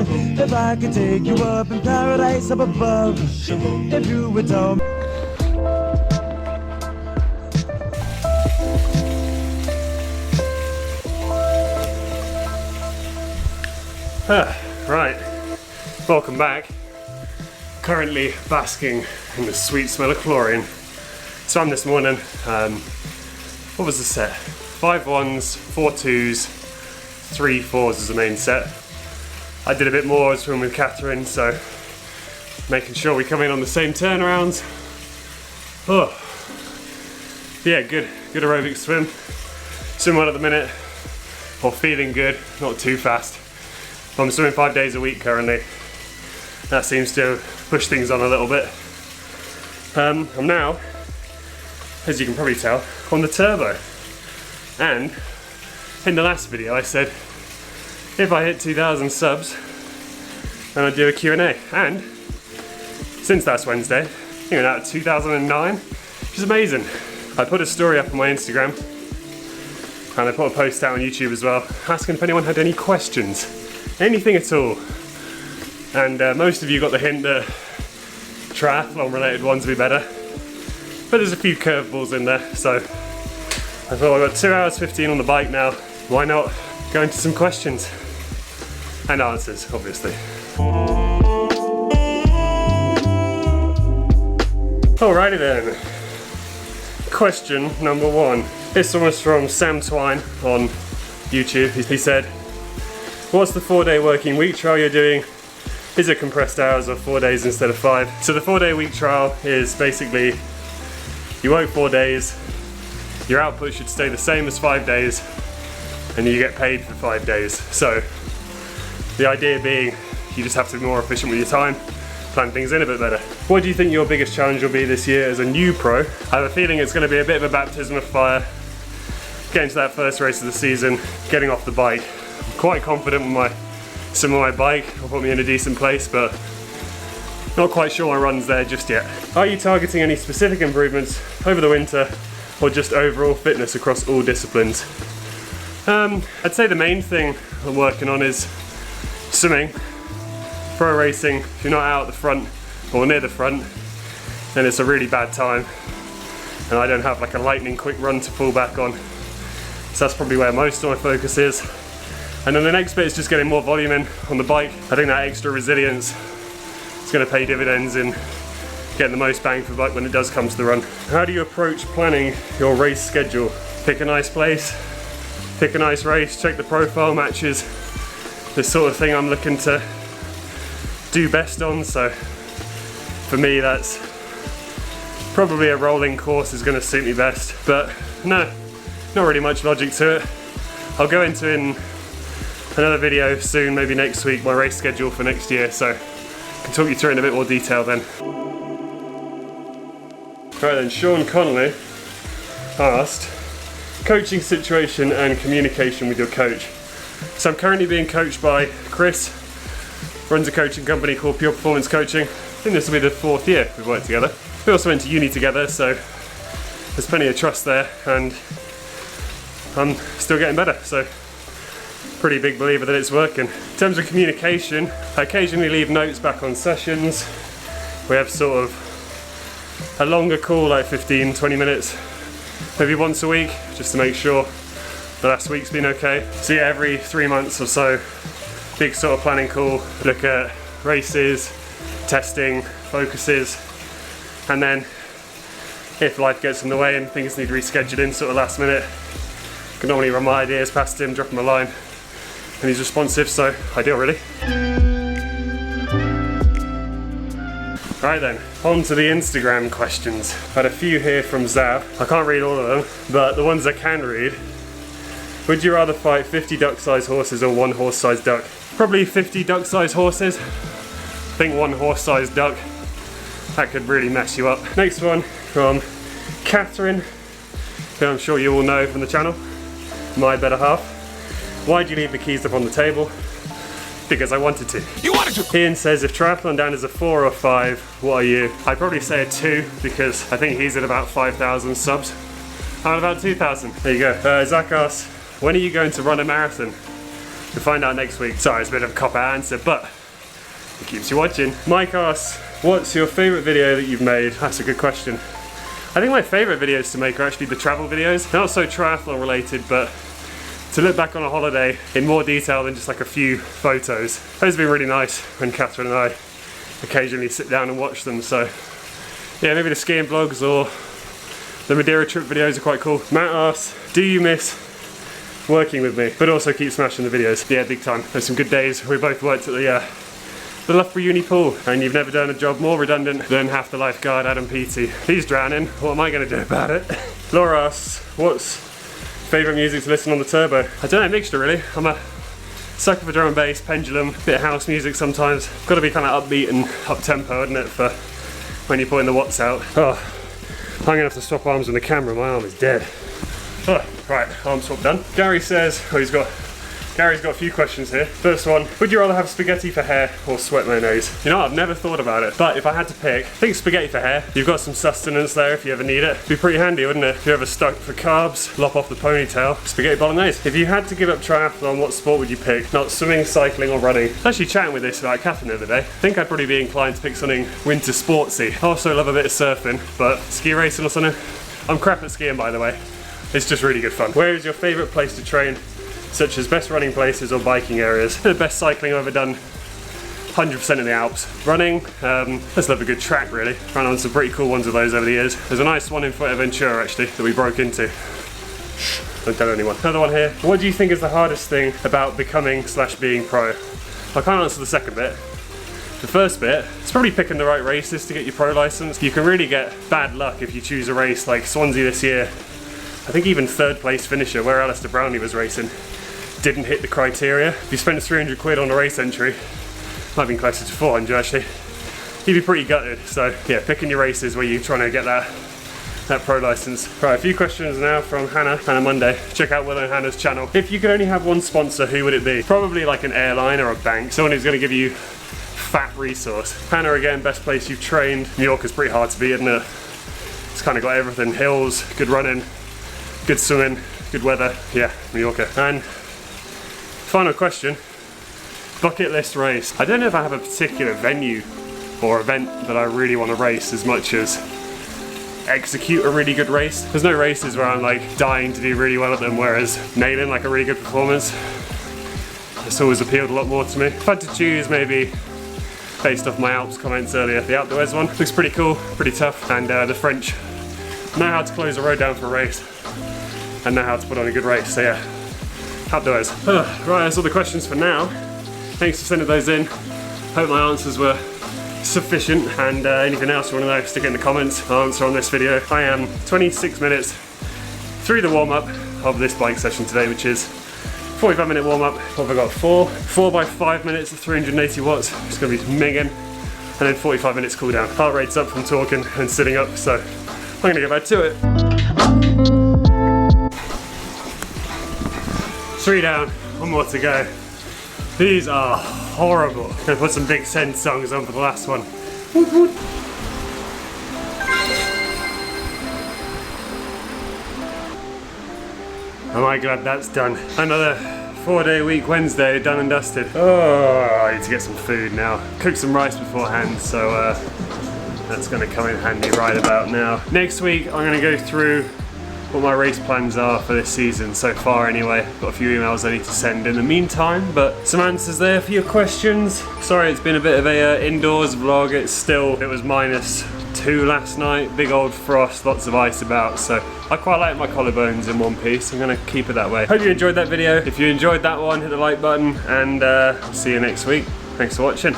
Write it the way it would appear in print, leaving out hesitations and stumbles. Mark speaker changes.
Speaker 1: If I could take you up in paradise up above, if you would tell me.
Speaker 2: Right, welcome back. Currently basking in the sweet smell of chlorine. Swam this morning, what was the set? 5 1s, 4 2s, 3 4s is the main set. I did a bit more, I was swimming with Catherine, so making sure we come in on the same turnarounds. Oh, yeah, good aerobic swim. Swim well at the minute, or feeling good, not too fast. I'm swimming 5 days a week currently. That seems to push things on a little bit. I'm now, as you can probably tell, on the turbo. And in the last video I said if I hit 2,000 subs then I'd do a Q&A. And since last Wednesday, you know, at 2009, which is amazing. I put a story up on my Instagram and I put a post out on YouTube as well, asking if anyone had any questions, anything at all. And most of you got the hint that triathlon related ones would be better. But there's a few curveballs in there, so I thought I've got 2 hours 15 on the bike now. Why not go into some questions and answers, obviously. Alrighty then. Question number 1. This one was from Sam Twine on YouTube. He said, what's the 4-day working week trial you're doing? Is it compressed hours or 4 days instead of 5? So the 4-day week trial is basically you work 4 days, your output should stay the same as 5 days, and you get paid for 5 days. So the idea being you just have to be more efficient with your time, plan things in a bit better. What do you think your biggest challenge will be this year as a new pro? I have a feeling it's going to be a bit of a baptism of fire, getting to that first race of the season, getting off the bike. I'm quite confident with my sim on my bike, will put me in a decent place, but not quite sure my run's there just yet. Are you targeting any specific improvements over the winter, or just overall fitness across all disciplines? I'd say the main thing I'm working on is swimming. Pro racing, if you're not out at the front or near the front, then it's a really bad time. And I don't have like a lightning quick run to fall back on. So that's probably where most of my focus is. And then the next bit is just getting more volume in on the bike. I think that extra resilience is going to pay dividends in getting the most bang for the buck when it does come to the run. How do you approach planning your race schedule? Pick a nice place, pick a nice race, check the profile matches, the sort of thing I'm looking to do best on. So for me, that's probably a rolling course is going to suit me best. But no, not really much logic to it. I'll go into in another video soon, maybe next week, my race schedule for next year, so I can talk you through it in a bit more detail then. Right then, Sean Connolly asked, coaching situation and communication with your coach. So I'm currently being coached by Chris, runs a coaching company called Pure Performance Coaching. I think this will be the 4th year we've worked together. We also went to uni together, so there's plenty of trust there, and I'm still getting better, so pretty big believer that it's working. In terms of communication, I occasionally leave notes back on sessions. We have sort of a longer call, like 15-20 minutes, maybe once a week, just to make sure the last week's been okay. So yeah, every 3 months or so, big sort of planning call, look at races, testing, focuses, and then if life gets in the way and things need rescheduling sort of last minute, I can normally run my ideas past him, drop him a line, and he's responsive, so ideal really. Right then, on to the Instagram questions. I had a few here from Zav. I can't read all of them, but the ones I can read. Would you rather fight 50 duck-sized horses or 1 horse-sized duck? Probably 50 duck-sized horses. I think 1 horse-sized duck, that could really mess you up. Next one from Catherine, who I'm sure you all know from the channel, my better half. Why'd you leave the keys up on the table? Because I wanted to. You wanted to! Ian says, if Triathlon Dan is a 4 or 5, what are you? I'd probably say a 2, because I think he's at about 5,000 subs. I'm at about 2,000. There you go. Zach asks, when are you going to run a marathon? We'll find out next week. Sorry, it's a bit of a cop-out answer, but it keeps you watching. Mike asks, what's your favourite video that you've made? That's a good question. I think my favourite videos to make are actually the travel videos. They're not so triathlon related, but to look back on a holiday in more detail than just like a few photos. Those have been really nice when Catherine and I occasionally sit down and watch them. So yeah, maybe the skiing vlogs or the Madeira trip videos are quite cool. Matt asks, do you miss working with me, but also keep smashing the videos? Yeah, big time. There's some good days. We both worked at the Loughborough Uni pool, and you've never done a job more redundant than half the lifeguard Adam Peaty. He's drowning. What am I going to do about it? Laura asks, what's favourite music to listen on the turbo? I don't know, mixture really. I'm a sucker for drum and bass, pendulum, bit of house music sometimes. Got to be kind of upbeat and up tempo, isn't it, for when you're putting the watts out. Oh, I'm going to have to swap arms with the camera. My arm is dead. Oh, right, arm swap done. Gary says, Gary's got a few questions here. First one, would you rather have spaghetti for hair or sweat mayonnaise? You know what, I've never thought about it, but if I had to pick, I think spaghetti for hair. You've got some sustenance there if you ever need it. It'd be pretty handy, wouldn't it? If you're ever stuck for carbs, lop off the ponytail, spaghetti bolognese. If you had to give up triathlon, what sport would you pick? Not swimming, cycling or running? I was actually chatting with this about Catherine the other day. I think I'd probably be inclined to pick something winter sportsy. I also love a bit of surfing, but ski racing or something. I'm crap at skiing, by the way. It's just really good fun. Where is your favourite place to train? Such as best running places or biking areas. The best cycling I've ever done, 100% in the Alps. Running, just love a good track really. Ran on some pretty cool ones of those over the years. There's a nice one in Fuerteventura actually that we broke into. Shh, don't tell anyone. Another one here. What do you think is the hardest thing about becoming/being pro? I can't answer the second bit. The first bit, it's probably picking the right races to get your pro license. You can really get bad luck if you choose a race like Swansea this year. I think even third place finisher, where Alistair Brownlee was racing, didn't hit the criteria. If you spend 300 quid on a race entry, might have been closer to 400 actually, you'd be pretty gutted. So yeah, picking your races where you're trying to get that pro license. Right, a few questions now from Hannah Monday. Check out Will and Hannah's channel. If you could only have one sponsor, who would it be? Probably like an airline or a bank, someone who's going to give you fat resource. Hannah again, best place you've trained. New York is pretty hard to beat, isn't it? It's kind of got everything, hills, good running, good swimming, good weather. Yeah, New Yorker. And final question, bucket list race. I don't know if I have a particular venue or event that I really want to race as much as execute a really good race. There's no races where I'm like dying to do really well at them, whereas nailing like a really good performance, it's always appealed a lot more to me. If I had to choose, maybe based off my Alps comments earlier, the Alpe d'Huez one looks pretty cool, pretty tough, and the French know how to close a road down for a race and know how to put on a good race, so yeah. Alpe d'Huez. Right, that's all the questions for now. Thanks for sending those in. Hope my answers were sufficient, and anything else you want to know, stick it in the comments. I'll answer on this video. I am 26 minutes through the warm-up of this bike session today, which is 45-minute warm-up. What have I got? 4 by 5 minutes of 380 watts. It's going to be minging, and then 45 minutes cool down. Heart rate's up from talking and sitting up, so I'm going to get back to it. 3 down, 1 more to go. These are horrible. I'm gonna put some Big Sen songs on for the last one. Woot woot. Am I glad that's done? Another 4-day week Wednesday, done and dusted. Oh, I need to get some food now. Cook some rice beforehand, so that's gonna come in handy right about now. Next week, I'm gonna go through what my race plans are for this season so far anyway. Got a few emails I need to send in the meantime, but some answers there for your questions. Sorry it's been a bit of a indoors vlog. It was -2 last night, big old frost, lots of ice about, so I quite like my collarbones in one piece. I'm gonna keep it that way. Hope you enjoyed that video. If you enjoyed that one, hit the like button, and see you next week. Thanks for watching.